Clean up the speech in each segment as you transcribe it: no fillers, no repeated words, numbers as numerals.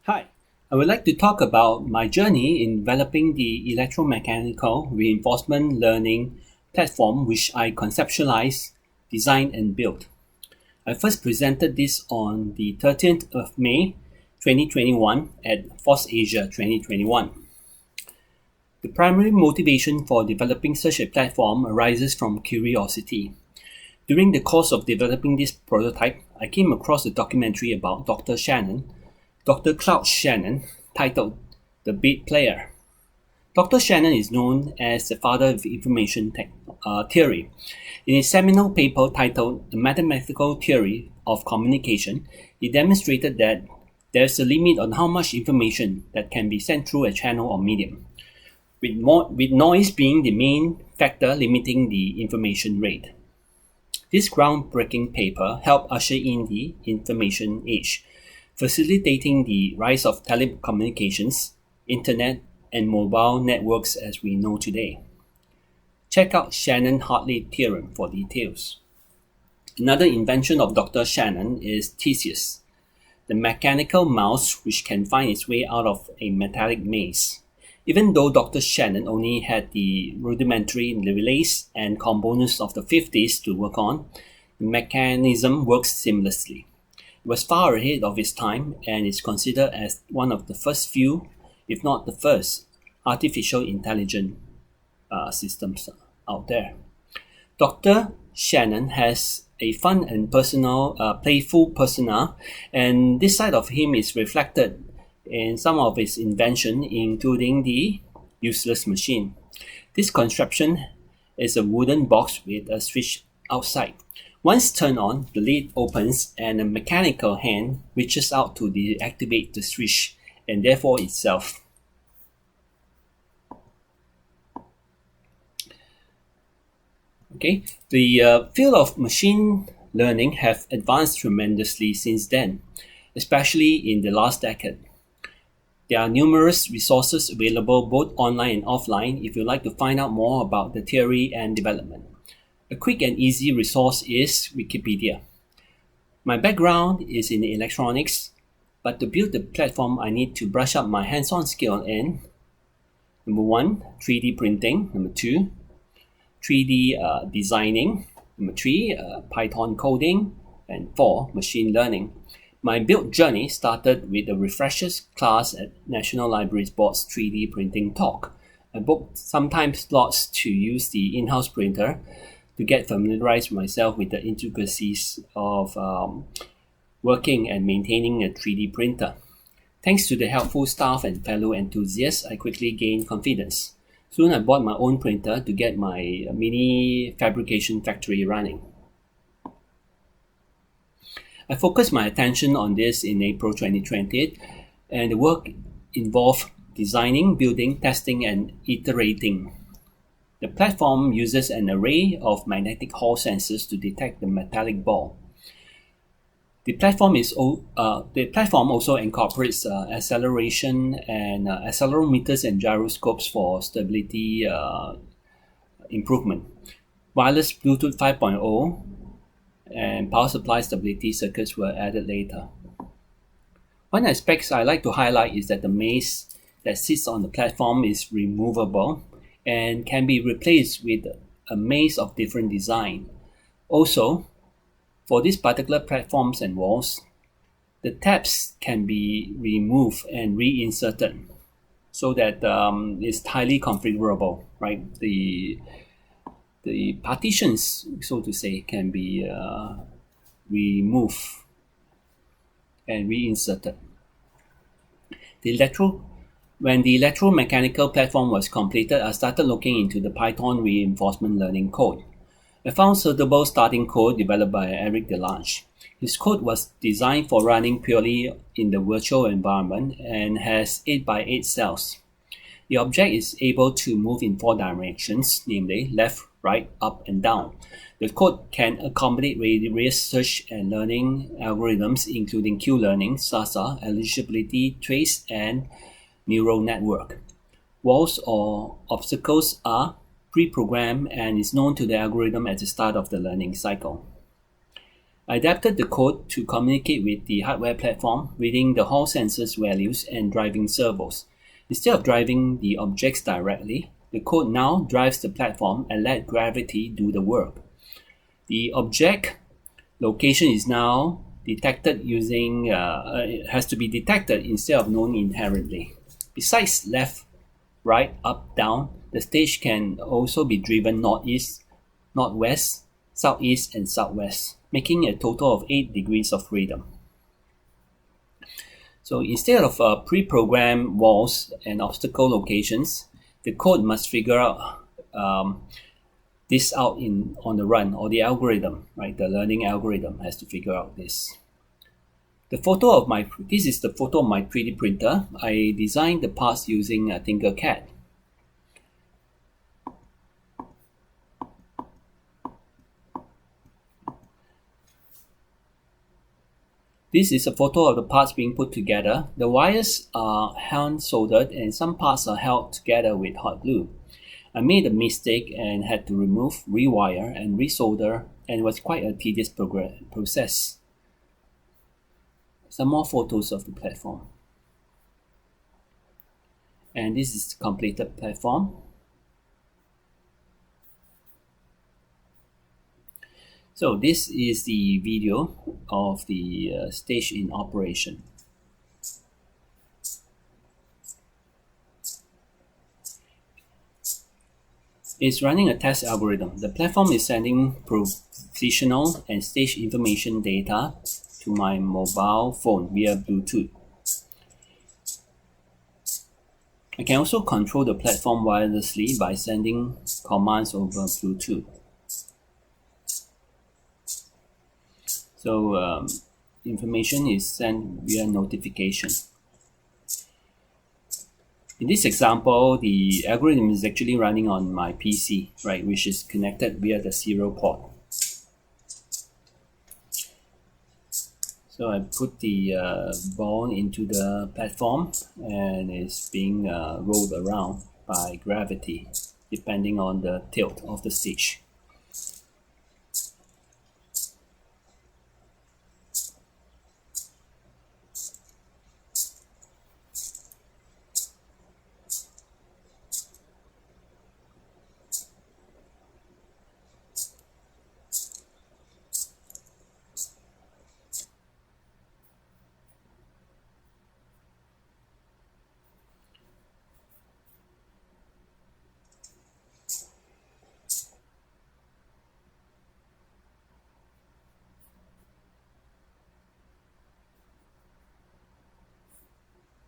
Hi, I would like to talk about my journey in developing the electromechanical reinforcement learning platform which I conceptualized, designed, and built. I first presented this on the 13th of May 2021 at Force Asia 2021. The primary motivation for developing such a platform arises from curiosity. During the course of developing this prototype, I came across a documentary about Dr. Claude Shannon, titled The Beat Player. Dr. Shannon is known as the father of information theory. In his seminal paper titled The Mathematical Theory of Communication, he demonstrated that there's a limit on how much information that can be sent through a channel or medium, with noise being the main factor limiting the information rate. This groundbreaking paper helped usher in the information age, facilitating the rise of telecommunications, internet, and mobile networks as we know today. Check out Shannon-Hartley theorem for details. Another invention of Dr. Shannon is Theseus, the mechanical mouse which can find its way out of a metallic maze. Even though Dr. Shannon only had the rudimentary relays and components of the 50s to work on, the mechanism works seamlessly. It was far ahead of its time and is considered as one of the first few, if not the first, artificial intelligence systems out there. Dr. Shannon has a fun and playful persona, and this side of him is reflected in some of his invention, including the useless machine. This contraption is a wooden box with a switch outside. Once turned on, the lid opens and a mechanical hand reaches out to deactivate the switch and therefore itself. The field of machine learning have advanced tremendously since then, especially in the last decade. There are numerous resources available both online and offline if you'd like to find out more about the theory and development. A quick and easy resource is Wikipedia. My background is in electronics, but to build the platform I need to brush up my hands-on skill in number 1, 3D printing, number 2, 3D designing, number 3, Python coding, and 4, machine learning. My build journey started with a refreshers class at National Libraries Board's 3D printing talk. I booked sometimes slots to use the in-house printer to get familiarized myself with the intricacies of working and maintaining a 3D printer. Thanks to the helpful staff and fellow enthusiasts, I quickly gained confidence. Soon I bought my own printer to get my mini fabrication factory running. I focused my attention on this in April 2020, and the work involved designing, building, testing, and iterating. The platform uses an array of magnetic hall sensors to detect the metallic ball. The platform also incorporates acceleration and accelerometers and gyroscopes for stability improvement. Wireless Bluetooth 5.0 and power supply stability circuits were added later. One aspect I like to highlight is that the maze that sits on the platform is removable and can be replaced with a maze of different design. Also, for these particular platforms and walls, the tabs can be removed and reinserted so that it's highly configurable, right? The partitions, so to say, can be removed and reinserted. When the electromechanical platform was completed, I started looking into the Python reinforcement learning code. I found suitable starting code developed by Eric Delange. His code was designed for running purely in the virtual environment and has 8x8 cells. The object is able to move in 4 directions, namely left, right, up, and down. The code can accommodate various search and learning algorithms, including Q-learning, SASA, eligibility, trace, and neural network. Walls or obstacles are pre-programmed and is known to the algorithm at the start of the learning cycle. I adapted the code to communicate with the hardware platform, reading the hall sensors values and driving servos. Instead of driving the objects directly, the code now drives the platform and let gravity do the work. The object location is now detected using has to be detected instead of known inherently. Besides left, right, up, down, the stage can also be driven northeast, northwest, southeast, and southwest, making a total of 8 degrees of freedom. So instead of pre-programmed walls and obstacle locations, the code must figure out this out in on the run, or the algorithm, right? The learning algorithm has to figure out this. This is the photo of my 3D printer. I designed the parts using Tinkercad. This is a photo of the parts being put together. The wires are hand soldered and some parts are held together with hot glue. I made a mistake and had to remove, rewire, and resolder, and it was quite a tedious process. Some more photos of the platform. And this is the completed platform. So this is the video of the stage in operation. It's running a test algorithm. The platform is sending positional and stage information data to my mobile phone via Bluetooth. I can also control the platform wirelessly by sending commands over Bluetooth. So information is sent via notification. In this example, the algorithm is actually running on my PC, right, which is connected via the serial port. So I put the ball into the platform and it's being rolled around by gravity, depending on the tilt of the stage.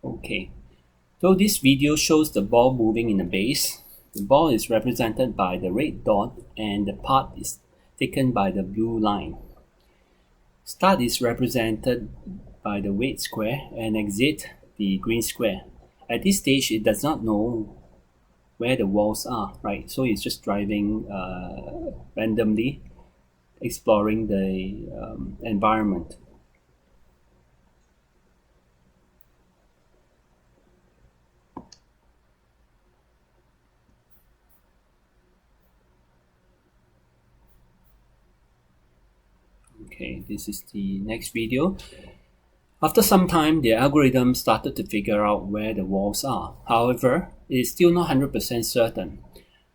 Okay, so this video shows the ball moving in the base. The ball is represented by the red dot and the path is taken by the blue line. Start is represented by the red square and exit the green square. At this stage, it does not know where the walls are, right? So it's just driving randomly, exploring the environment. Okay, this is the next video. After some time, the algorithm started to figure out where the walls are. However, it is still not 100% certain.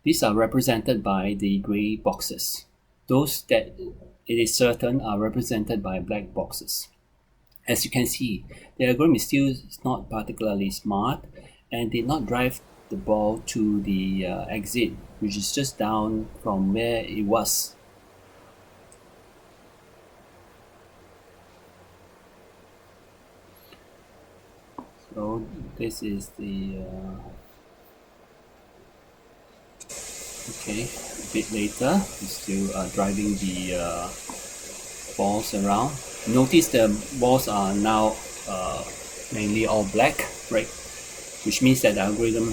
These are represented by the gray boxes. Those that it is certain are represented by black boxes. As you can see, the algorithm is still not particularly smart and did not drive the ball to the exit, which is just down from where it was. So this is the okay, a bit later, it's still driving the balls around. Notice the balls are now mainly all black, right? Which means that the algorithm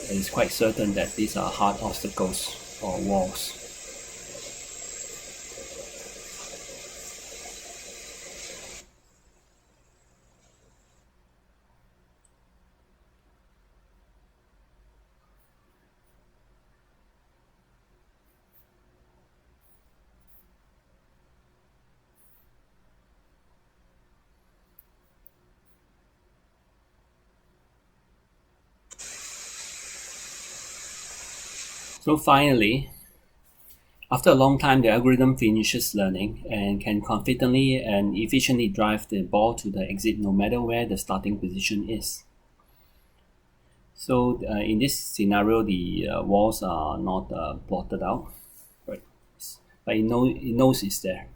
is quite certain that these are hard obstacles or walls. So finally, after a long time, the algorithm finishes learning and can confidently and efficiently drive the ball to the exit no matter where the starting position is. So in this scenario, the walls are not plotted out, right? But it knows it's there.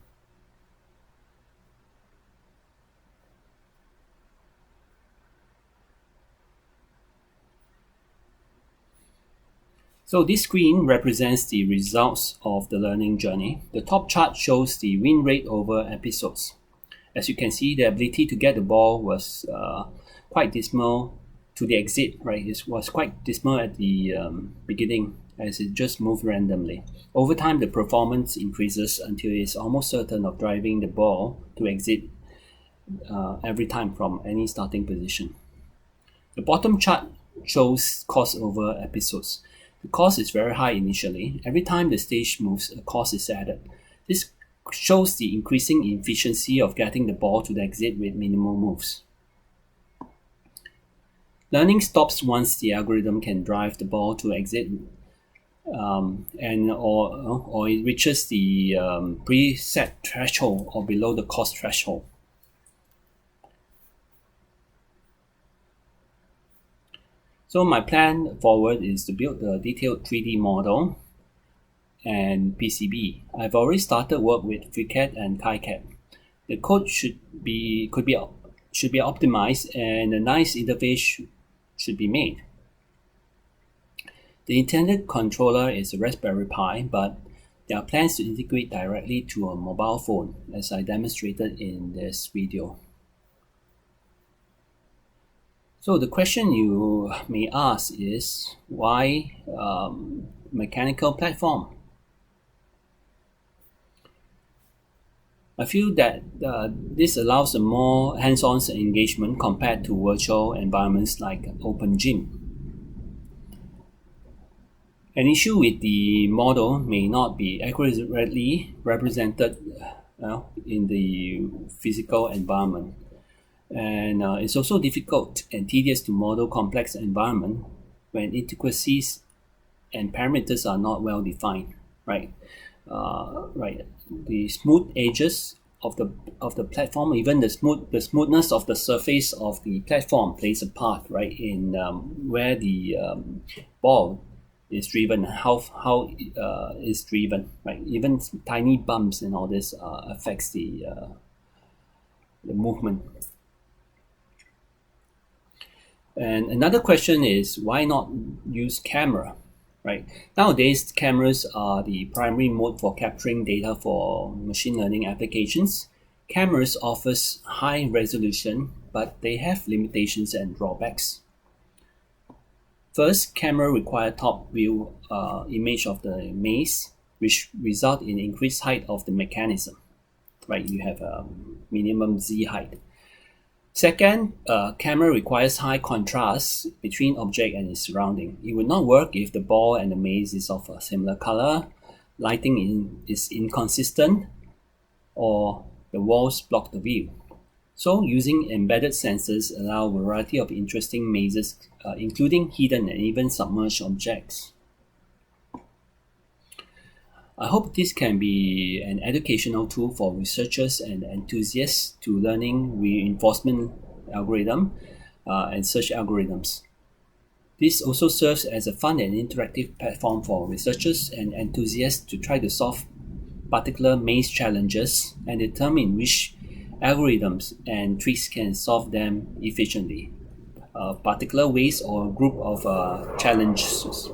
So this screen represents the results of the learning journey. The top chart shows the win rate over episodes. As you can see, the ability to get the ball was quite dismal to the exit, right? It was quite dismal at the beginning as it just moved randomly. Over time, the performance increases until it's almost certain of driving the ball to exit every time from any starting position. The bottom chart shows cost over episodes. The cost is very high initially. Every time the stage moves, a cost is added. This shows the increasing efficiency of getting the ball to the exit with minimal moves. Learning stops once the algorithm can drive the ball to exit or it reaches the preset threshold or below the cost threshold. So my plan forward is to build a detailed 3D model and PCB. I've already started work with FreeCAD and KiCad. The code should be optimized and a nice interface should be made. The intended controller is a Raspberry Pi, but there are plans to integrate directly to a mobile phone, as I demonstrated in this video. So the question you may ask is, why mechanical platform? I feel that this allows a more hands-on engagement compared to virtual environments like Open Gym. An issue with the model may not be accurately represented in the physical environment. And it's also difficult and tedious to model complex environment when intricacies and parameters are not well defined, right? Right. The smooth edges of the platform, even the smoothness of the surface of the platform plays a part, right, in where the ball is driven, how is driven, right? Even tiny bumps and all this affects the movement. And another question is, why not use camera, right? Nowadays, cameras are the primary mode for capturing data for machine learning applications. Cameras offers high resolution, but they have limitations and drawbacks. First, camera require top view image of the maze, which result in increased height of the mechanism, right? You have a minimum Z height. Second, camera requires high contrast between object and its surrounding. It would not work if the ball and the maze is of a similar color, lighting is inconsistent, or the walls block the view. So using embedded sensors allow a variety of interesting mazes, including hidden and even submerged objects. I hope this can be an educational tool for researchers and enthusiasts to learning reinforcement algorithm and search algorithms. This also serves as a fun and interactive platform for researchers and enthusiasts to try to solve particular maze challenges and determine which algorithms and tricks can solve them efficiently, particular ways or group of challenges.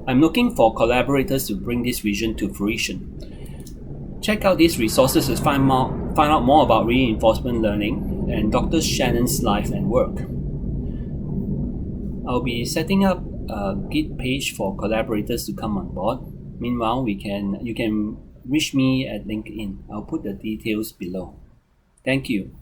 I'm looking for collaborators to bring this vision to fruition. Check out these resources to find out more about reinforcement learning and Dr. Shannon's life and work. I'll be setting up a Git page for collaborators to come on board. Meanwhile, you can reach me at LinkedIn. I'll put the details below. Thank you.